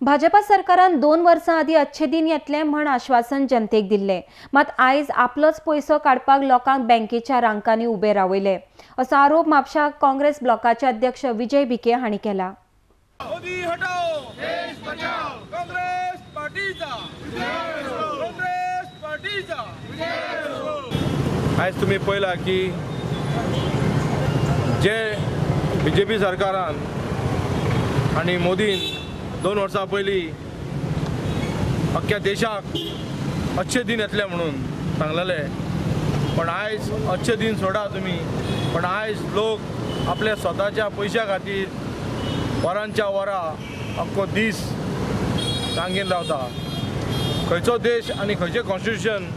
भाजपा सरकारान 2 वर्सां आदी अच्छे दिन येतले म्हण आश्वासन जनतेक दिल्ले। मात आयज आपलोच पैसो काडपाक लोकांक बँकेच्या रांकांनी उबे रावयले असो आरोप म्हापशा काँग्रेस ब्लॉकाचे अध्यक्ष विजय बिके हांणी केला। मोदी हटाओ देश बचाओ काँग्रेस पार्टीचा विजय हो काँग्रेस पार्टीचा विजय हो। आज तुम्ही पळयला की जे बीजेपी सरकारान आणि मोदीन 2 वर्सां पयलीं अख्ख्या देशाक अच्छे दिन येतले म्हणून सांगलेले, पण आयज अच्छे दिन सोडा तुम्ही, पण आयज लोक आपल्या स्वताच्या पैशा खातीर वरांच्या वरां अख्खो दीस रांगेन रावता। खंयचो देश आनी खंयचें कॉन्स्टिट्यूशन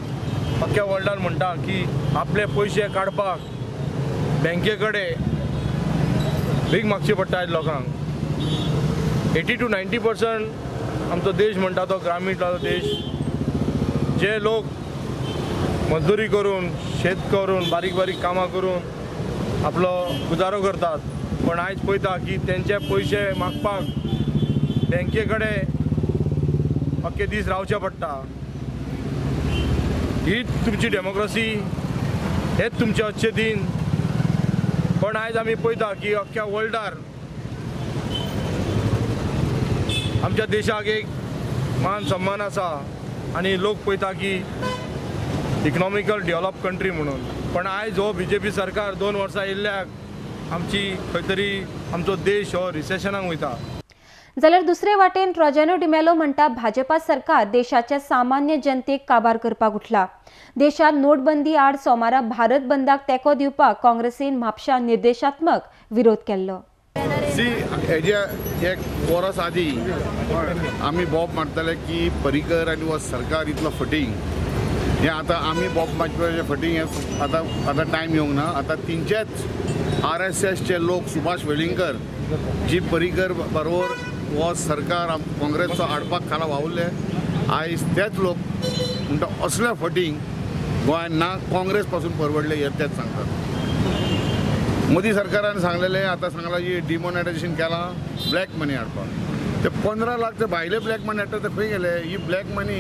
अख्ख्या वर्ल्डान म्हणटा की आपले पैसे काडपाक बँके कडेन भीक मागची पडटा आयज लोकांक। 80 to 90% आमचो देश म्हणटा तो ग्रामीण देश, जे लोक मजदूरी करून शेत करून बारीक बारीक कामां करून आपलो गुजारो करतात, पण आयज पळयता की तेंचे पैसे मागपाक बँके कडेन अख्खे दीस रावचे पडटा। ही तुमची डेमोक्रेसी, हेच तुमचे अच्छे दिन। पण आयज आमी पळयता की अख्ख्या वर्ल्डार आमच्या देशाक एक मान सन्मान आसा आणि लोक पळयता की इकॉनॉमिकल डेव्हलप कंट्री म्हणून, पण आयज हो बीजेपी सरकार 2 वर्सां येयल्याक आमची खंय तरी आमचो देश हो रिसेशनाक वयता। जाल्यार दुसरे वाटेन ट्रोजेनो डिमेलो म्हणटा भाजपा सरकार देशाच्या सामान्य जनतेक काबार करपाक उठला। देशात नोटबंदी आड सोमारा भारत बंदाक तेको दिवपाक काँग्रेसीन म्हापशा निर्देशात्मक विरोध केल्लो। हेज्या एक वर्स आदी आमी बॉब मारताले की पर्रीकर आनी हो सरकार इतलो फटींग, हें आतां आमी बॉब मारपाचें फटींग हें आतां टायम येवंक ना। आतां तिंचेच RSSचे लोक सुभाष वेलिंगकर जी पर्रीकर बरोबर हो सरकार काँग्रेसचो हाडपाक खाला वावुरले, आयज तेच लोक म्हणटा असले फटींग गोंयांत ना काँग्रेस पासून परवडले हे तेच सांगतात। मोदी सरकारान सांगलेले आतां सांगला की डिमॉनेटायजेशन केला ब्लॅक मनी हाडपाक, ते 15 लाख ते भायले ब्लॅक मनी हाडटा ते खंय गेले? ही ब्लॅक मनी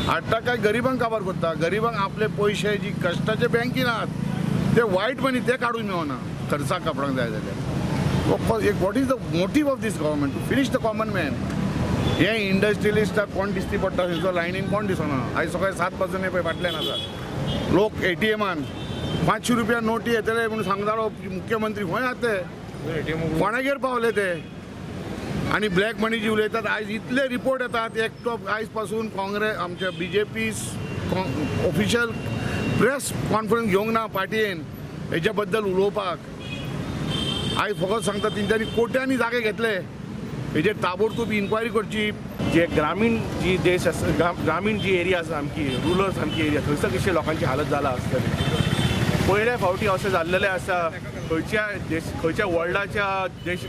हाडटा काय गरिबांक काबार करता? गरिबांक आपले पयशे जी कश्टाचे बँकीन आहात ते वायट मनी ते काडून मेळना खर्चाक कापडांक जाय जाल्यार। What is the motive of this government? To finish the common man. हे इंडस्ट्रियलिस्टाक कोण दिसती पडटा थंयचो लायनीन कोण दिसना? आयज सकाळी 7 पासून पळय फाटल्यान आसा लोक ATMान 500 रुपया नोटी येतले म्हणून सांगतालो मुख्यमंत्री खंय आहात ते, कोणागेर पावले ते? आणि ब्लॅक मनी जी उलयतात आयज इतले रिपोर्ट येतात एकटो आयज पासून काँग्रेस आमच्या BJP ऑफिशियल प्रेस कॉन्फरन्स घेवंक ना पार्टयेन हेच्या बद्दल उलोवपाक। आयज फकत सांगता तेंच्यांनी कोट्यांनी जागे घेतले, हेजेर ताबडतोब इन्क्वायरी करची। जे ग्रामीण जी देश आसा, ग्रामीण जी एरिया आसा आमची रुरल सामकी एरिया, थंयसर कशी लोकांची हालत जाला आसतली। पयल्या फावटी अशें जाल्लेलें आसा खंयच्या वर्ल्डाच्या देश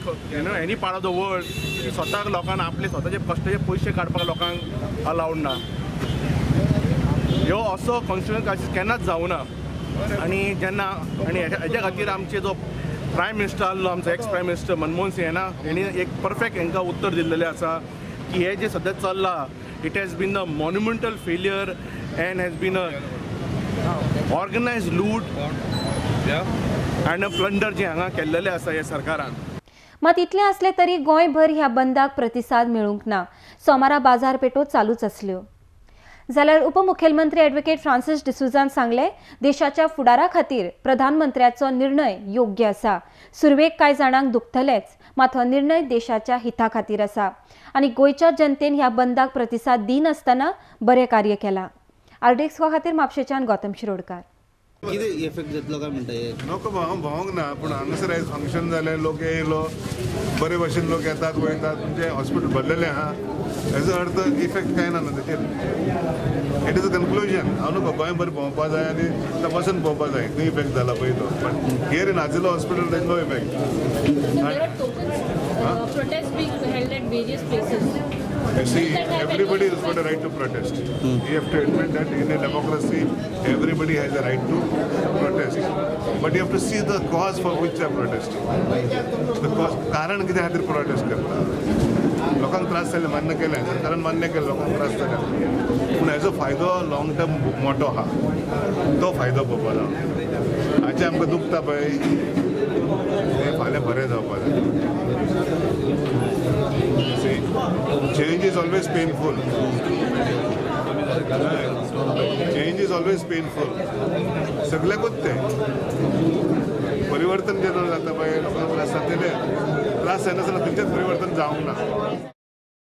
any part of the world की स्वताक लोकांक आपले स्वताचे कश्टाचे पयशे काडपाक लोकांक अलावड ना। ह्यो असो कॉन्स्टिट्युशन क्रायसीस केन्नाच जावं ना। आनी जेन्ना हेच्या खातीर आमचे जो प्रायम मिनिस्टर आसलो आमचो ex prime minister Manmohan Singh हेणी एक परफेक्ट हांकां उत्तर दिल्लेलें आसा की हे जे सद्या चल्ला it has been a monumental failure and has been a organised loot and a plunder जे हांगा केल्लेलें आसा ह्या सरकारान। मात इतलें असले तरी गोंयभर ह्या बंदाक प्रतिसाद मेळूंक ना। सोमारा बाजारपेठो चालूच आसल्यो। जाल्यार उपमुख्यमंत्री ॲडव्होकेट फ्रांसीस डिसूझान सांगले देशाच्या फुडारा खातीर प्रधानमंत्र्याचो निर्णय योग्य आसा। सुरवेक कांय जाणांक दुखतलेच, मात हो निर्णय देशाच्या हिता खातीर आसा आनी गोंयच्या जनतेन ह्या बंदाक प्रतिसाद दिनासतना बरें कार्य केलां। RDX खातीर म्हापशेच्यान गौतम शिरोडकार। कितें इफेक्ट जातलो काय म्हणटा हे? नको भोंवंक ना, पूण हांगासर आयज फंक्शन जालें, लोक येयलो, बरे भशेन लोक येतात वयतात, म्हणजे हॉस्पिटल भरलेलें आहा हेजो अर्थ इफेक्ट कांय ना ताचेर। It is a conclusion. हांव नको गोंयभर भोंवपा जाय आनी तपासून पळोवपा जाय खंय इफेक्ट जाला पळय तो, पण हियर इन आजिलो hospital there no effect. Protests being held at various places. You see, everybody has got a right to protest. You have to admit that in a democracy, everybody has a right to protest. But you have to see the cause for which they are protesting. The cause, कारण कितें खातीर protest करता? लोकांक त्रास जाले मान्य केले सरकारान मान्य केलं लोकांक त्रास जाले पूण हेजो फायदो लॉंग टर्म मोठो आहा तो फायदो पळोवपा जाय आजचे आमकां दुखता पळय तें फाल्यां बरें जावपा जाय change is always painful change is always painful सगळ्याकूच तें परिवर्तन जेन्ना जाता पळय लोकांक त्रास जातले त्रास जायनासतना खंयचेंच परिवर्तन जावंक ना